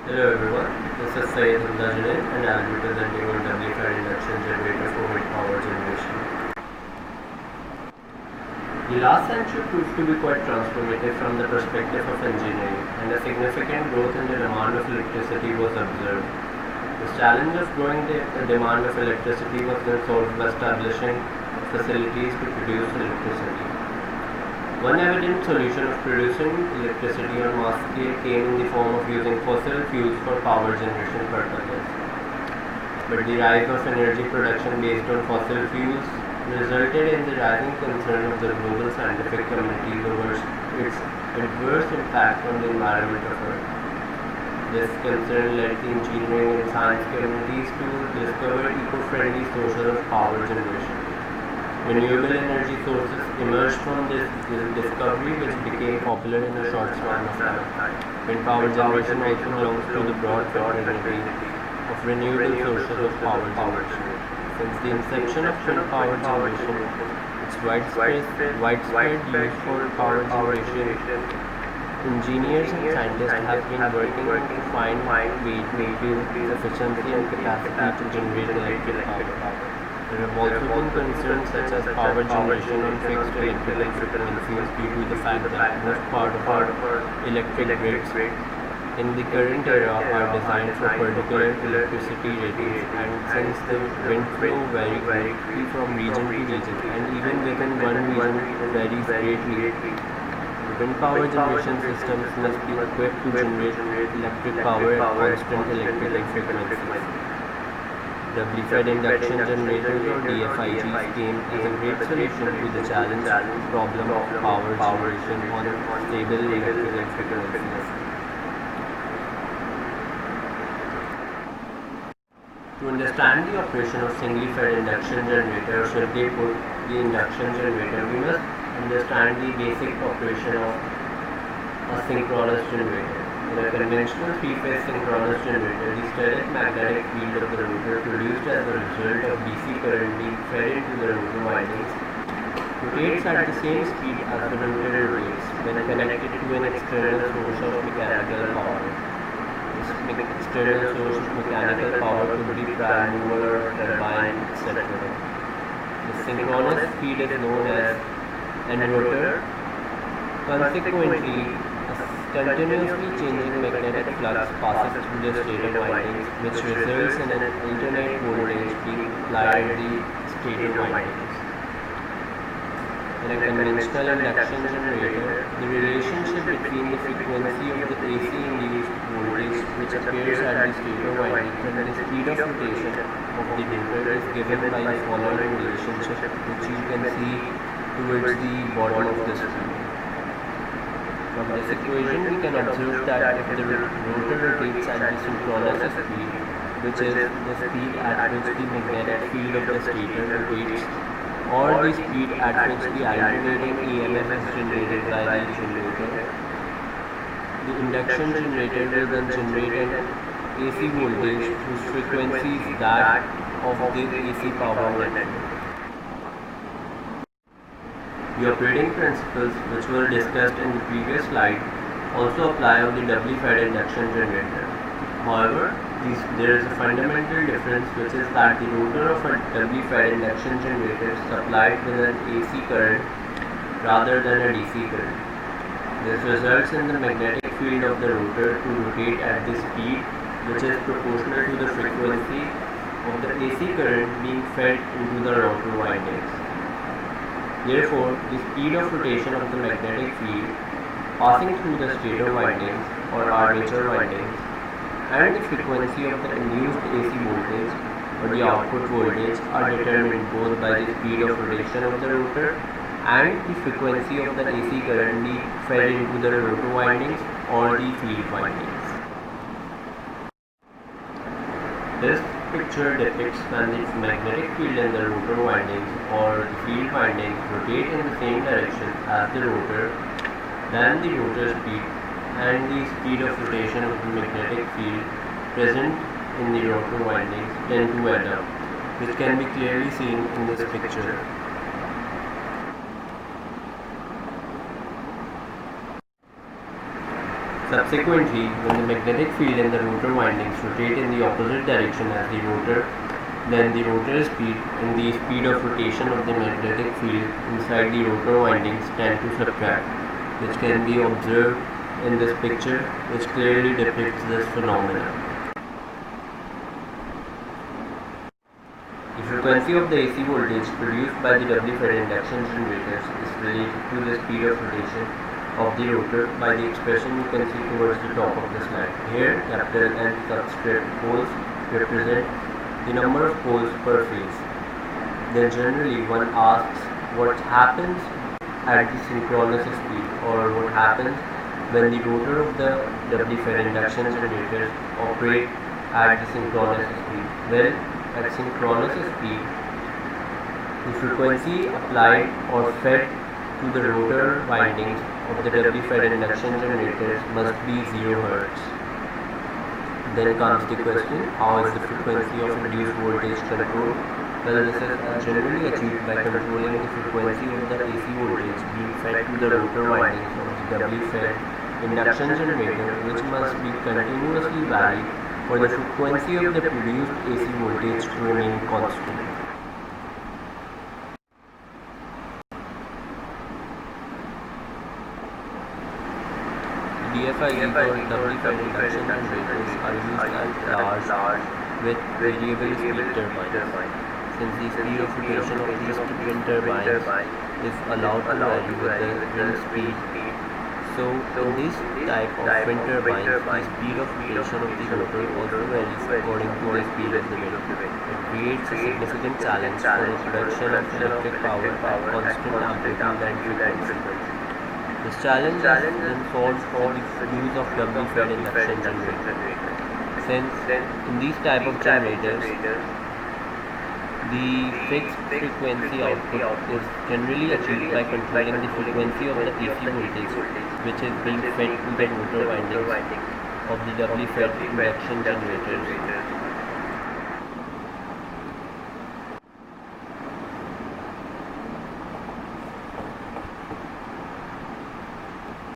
Hello everyone, this is Induction and I will be presenting on Doubly Induction Generator for wind power generation. The last century proved to be quite transformative from the perspective of engineering, and a significant growth in the demand of electricity was observed. The challenge of growing the demand of electricity was then solved by establishing facilities to produce electricity. One evident solution of producing electricity on mass scale came in the form of using fossil fuels for power generation purposes. But the rise of energy production based on fossil fuels resulted in the rising concern of the global scientific community over its adverse impact on the environment of Earth. This concern led the engineering and science communities to discover eco-friendly sources of power generation. Renewable energy sources emerged from this discovery, which became popular in a short span of time. Wind power generation also belongs to the broad fraternity of renewable sources of power generation. Since the inception of wind power generation, its widespread use for power generation, engineers and scientists have been working to find ways to increase efficiency and capacity to generate electric power. There have also been concerns such as power generation on fixed electrical frequencies due to the fact that most part of our electric grids in the current era are designed for particular electricity ratings, and since the wind flow varies greatly from region to region and even within one region varies greatly, wind power generation systems must be equipped to generate electric power at constant electrical frequencies. Doubly fed induction generators or DFIGs came as a great solution to the problem of power generation on stable electrical frequencies. To understand the operation of singly fed induction generator, or simply put, the induction generator, we must understand the basic operation of a synchronous generator. In a conventional three-phase synchronous generator, the static magnetic field of the rotor produced as a result of DC current being fed into the rotor windings rotates at the same speed as the rotor rotates when connected to an external source of mechanical power. This external source of mechanical power could be prime mover or turbine, etc. The synchronous speed is known as n rotor. Consequently, continuously changing magnetic flux passes through the stator windings, which results in an alternate voltage being applied at the stator windings. In a conventional induction generator, the relationship between the frequency of the AC induced voltage which appears at the stator windings and the speed of rotation of the rotor is given by the following relationship, which you can see towards the bottom of the screen. From this equation, we can observe that if the rotor rotates at the synchronous speed, which is the speed at which the magnetic field of the stator rotates, or the speed at which the alternating EMF is generated by the generator, the induction generator will then generate an AC voltage whose frequency is that of the AC power network. The operating principles, which were discussed in the previous slide, also apply on the doubly fed induction generator. However, there is a fundamental difference, which is that the rotor of a doubly fed induction generator is supplied with an AC current rather than a DC current. This results in the magnetic field of the rotor to rotate at the speed which is proportional to the frequency of the AC current being fed into the rotor windings. Therefore, the speed of rotation of the magnetic field passing through the stator windings or armature windings and the frequency of the induced AC voltage or the output voltage are determined both by the speed of rotation of the rotor and the frequency of the AC current being fed into the rotor windings or the field windings. This picture depicts when the magnetic field in the rotor windings or the field windings rotate in the same direction as the rotor, then the rotor speed and the speed of rotation of the magnetic field present in the rotor windings tend to add up, which can be clearly seen in this picture. Subsequently, when the magnetic field and the rotor windings rotate in the opposite direction as the rotor, then the rotor speed and the speed of rotation of the magnetic field inside the rotor windings tend to subtract, which can be observed in this picture, which clearly depicts this phenomenon. The frequency of the AC voltage produced by the doubly fed induction generators is related to the speed of rotation of the rotor by the expression you can see towards the top of the slide. Here, capital N subscript poles represent the number of poles per phase. Then generally one asks what happens at the synchronous speed, or what happens when the rotor of the doubly fed induction generators operate at the synchronous speed. Well, at synchronous speed, the frequency applied or fed to the rotor windings of the doubly fed induction generators must be 0 Hz. Then comes the question, how is the frequency of induced voltage controlled? Well, this is generally achieved by controlling the frequency of the AC voltage being fed to the rotor windings of the doubly fed induction generator, which must be continuously varied for the frequency of the produced AC voltage to remain constant. DFIs or doubly fed induction generators are used as large with variable speed turbines. Since the speed of rotation of these twin turbines is allowed to vary with the wind speed, so in this type of wind turbines, the speed of rotation of the rotor also varies according to the speed of the wind. It creates a significant challenge for the production of electric power at constant amplitude and frequency. This challenge is then solved for the use of doubly fed induction generators. Since in these type of generators, the fixed frequency output is generally achieved by controlling the frequency of the AC voltage, which is being fed to the rotor windings of the doubly fed induction generators.